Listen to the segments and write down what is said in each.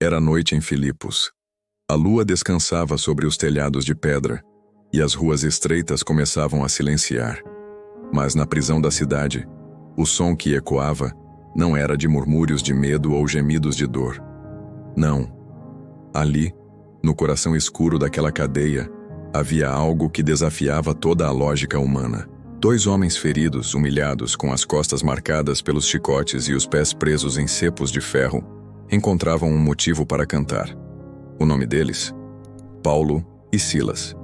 Era noite em Filipos. A lua descansava sobre os telhados de pedra, e as ruas estreitas começavam a silenciar. Mas na prisão da cidade, o som que ecoava não era de murmúrios de medo ou gemidos de dor. Não. Ali, no coração escuro daquela cadeia, havia algo que desafiava toda a lógica humana. 2 homens feridos, humilhados, com as costas marcadas pelos chicotes e os pés presos em cepos de ferro, encontravam um motivo para cantar. O nome deles? Paulo e Silas.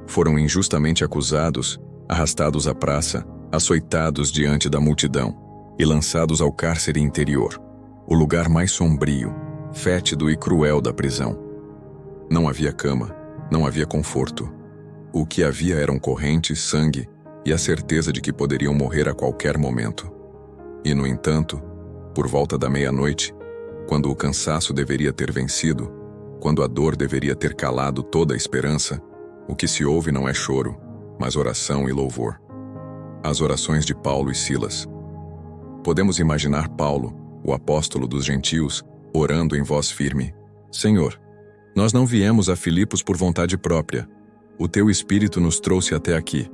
Foram injustamente acusados, arrastados à praça, açoitados diante da multidão e lançados ao cárcere interior, o lugar mais sombrio, fétido e cruel da prisão. Não havia cama, não havia conforto. O que havia eram correntes, sangue e a certeza de que poderiam morrer a qualquer momento. E, no entanto, por volta da meia-noite, quando o cansaço deveria ter vencido, quando a dor deveria ter calado toda a esperança, o que se ouve não é choro, mas oração e louvor. As orações de Paulo e Silas. Podemos imaginar Paulo, o apóstolo dos gentios, orando em voz firme: Senhor, nós não viemos a Filipos por vontade própria. O teu Espírito nos trouxe até aqui.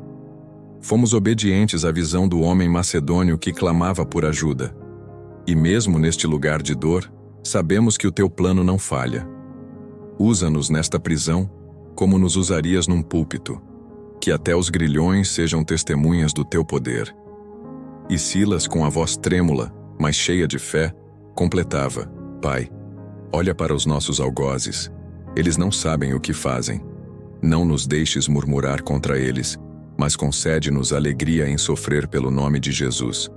Fomos obedientes à visão do homem macedônio que clamava por ajuda. E mesmo neste lugar de dor, sabemos que o teu plano não falha. Usa-nos nesta prisão como nos usarias num púlpito, que até os grilhões sejam testemunhas do teu poder. E Silas, com a voz trêmula, mas cheia de fé, completava: Pai, olha para os nossos algozes. Eles não sabem o que fazem. Não nos deixes murmurar contra eles, mas concede-nos alegria em sofrer pelo nome de Jesus.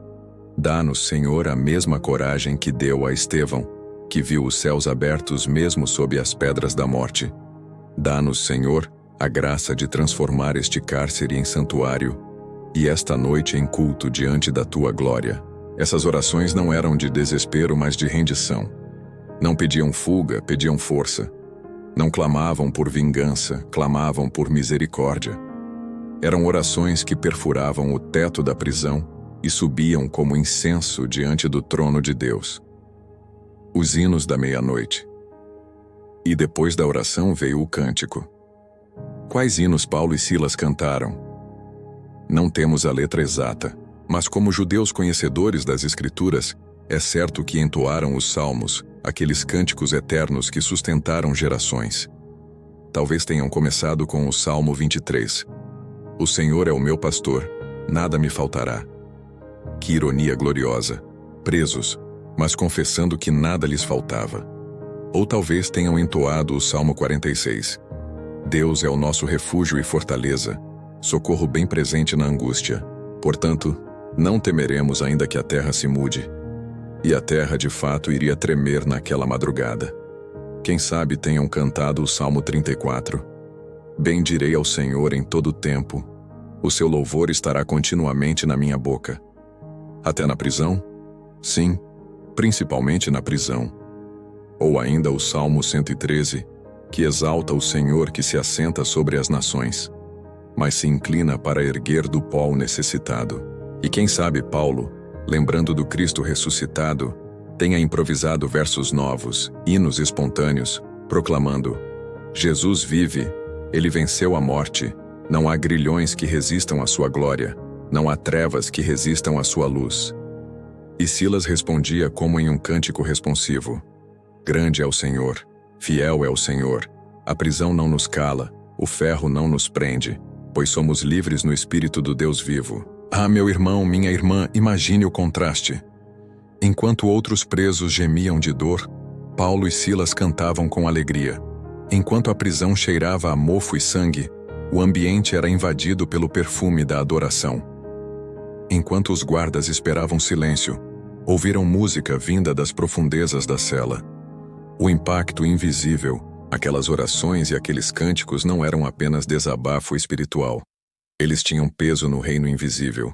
Dá-nos, Senhor, a mesma coragem que deu a Estevão, que viu os céus abertos mesmo sob as pedras da morte. Dá-nos, Senhor, a graça de transformar este cárcere em santuário, e esta noite em culto diante da tua glória. Essas orações não eram de desespero, mas de rendição. Não pediam fuga, pediam força. Não clamavam por vingança, clamavam por misericórdia. Eram orações que perfuravam o teto da prisão e subiam como incenso diante do trono de Deus. Os hinos da meia-noite. E depois da oração veio o cântico. Quais hinos Paulo e Silas cantaram? Não temos a letra exata, mas como judeus conhecedores das Escrituras, é certo que entoaram os salmos, aqueles cânticos eternos que sustentaram gerações. Talvez tenham começado com o Salmo 23. O Senhor é o meu pastor, nada me faltará. Que ironia gloriosa! Presos, mas confessando que nada lhes faltava. Ou talvez tenham entoado o Salmo 46. Deus é o nosso refúgio e fortaleza, socorro bem presente na angústia. Portanto, não temeremos ainda que a terra se mude. E a terra de fato iria tremer naquela madrugada. Quem sabe tenham cantado o Salmo 34. Bendirei ao Senhor em todo o tempo. O seu louvor estará continuamente na minha boca. Até na prisão? Sim, principalmente na prisão. Ou ainda o Salmo 113, que exalta o Senhor que se assenta sobre as nações, mas se inclina para erguer do pó o necessitado. E quem sabe Paulo, lembrando do Cristo ressuscitado, tenha improvisado versos novos, hinos espontâneos, proclamando: Jesus vive, ele venceu a morte, não há grilhões que resistam à sua glória, não há trevas que resistam à sua luz. E Silas respondia como em um cântico responsivo: Grande é o Senhor, fiel é o Senhor, a prisão não nos cala, o ferro não nos prende, pois somos livres no Espírito do Deus vivo. Ah, meu irmão, minha irmã, imagine o contraste. Enquanto outros presos gemiam de dor, Paulo e Silas cantavam com alegria. Enquanto a prisão cheirava a mofo e sangue, o ambiente era invadido pelo perfume da adoração. Enquanto os guardas esperavam silêncio, ouviram música vinda das profundezas da cela. O impacto invisível, aquelas orações e aqueles cânticos não eram apenas desabafo espiritual. Eles tinham peso no reino invisível.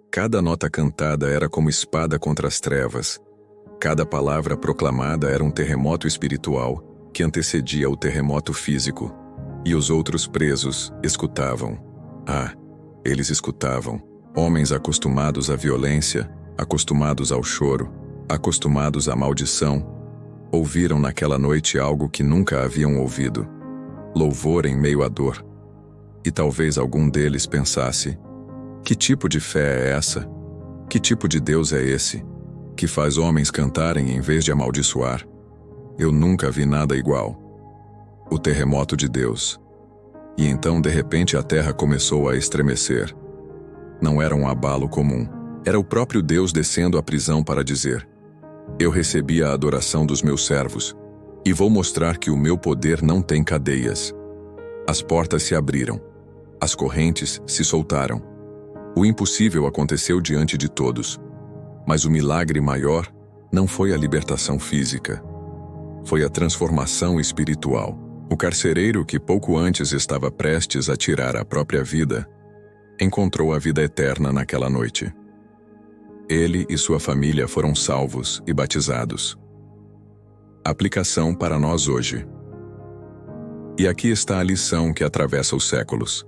Cada nota cantada era como espada contra as trevas. Cada palavra proclamada era um terremoto espiritual que antecedia o terremoto físico. E os outros presos escutavam. Ah, eles escutavam. Homens acostumados à violência, acostumados ao choro, acostumados à maldição, Ouviram naquela noite algo que nunca haviam ouvido: louvor em meio à dor. E talvez algum deles pensasse: que tipo de fé é essa? Que tipo de Deus é esse, que faz homens cantarem em vez de amaldiçoar? Eu nunca vi nada igual. O terremoto de Deus. E então, de repente, a terra começou a estremecer. Não era um abalo comum. Era o próprio Deus descendo à prisão para dizer: eu recebi a adoração dos meus servos, e vou mostrar que o meu poder não tem cadeias. As portas se abriram. As correntes se soltaram. O impossível aconteceu diante de todos. Mas o milagre maior não foi a libertação física. Foi a transformação espiritual. O carcereiro, que pouco antes estava prestes a tirar a própria vida, encontrou a vida eterna naquela noite. Ele e sua família foram salvos e batizados. Aplicação para nós hoje. E aqui está a lição que atravessa os séculos.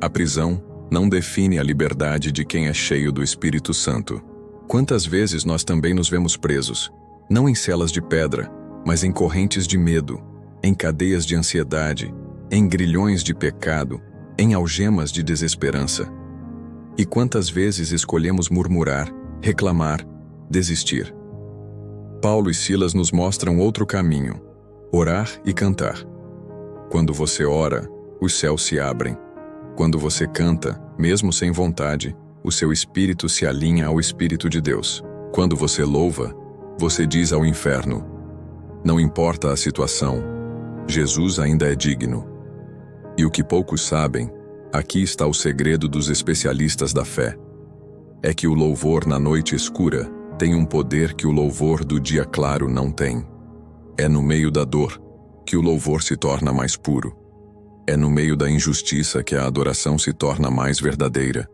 A prisão não define a liberdade de quem é cheio do Espírito Santo. Quantas vezes nós também nos vemos presos, não em celas de pedra, mas em correntes de medo, em cadeias de ansiedade, em grilhões de pecado, em algemas de desesperança. E quantas vezes escolhemos murmurar, reclamar, desistir? Paulo e Silas nos mostram outro caminho: orar e cantar. Quando você ora, os céus se abrem. Quando você canta, mesmo sem vontade, o seu espírito se alinha ao Espírito de Deus. Quando você louva, você diz ao inferno: não importa a situação, Jesus ainda é digno. E o que poucos sabem, aqui está o segredo dos especialistas da fé. É que o louvor na noite escura tem um poder que o louvor do dia claro não tem. É no meio da dor que o louvor se torna mais puro. É no meio da injustiça que a adoração se torna mais verdadeira.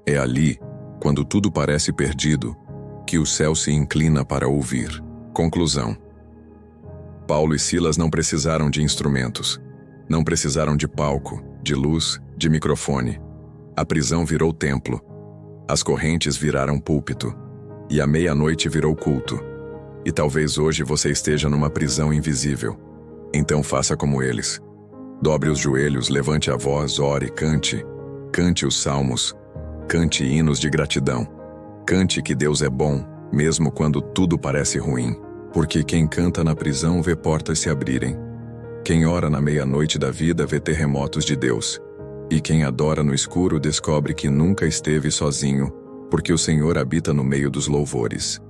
É ali, quando tudo parece perdido, que o céu se inclina para ouvir. Conclusão. Paulo e Silas não precisaram de instrumentos. Não precisaram de palco, de luz, de microfone. A prisão virou templo. As correntes viraram púlpito. E a meia-noite virou culto. E talvez hoje você esteja numa prisão invisível. Então faça como eles. Dobre os joelhos, levante a voz, ore, cante. Cante os salmos. Cante hinos de gratidão. Cante que Deus é bom, mesmo quando tudo parece ruim. Porque quem canta na prisão vê portas se abrirem. Quem ora na meia-noite da vida vê terremotos de Deus. E quem adora no escuro descobre que nunca esteve sozinho, porque o Senhor habita no meio dos louvores.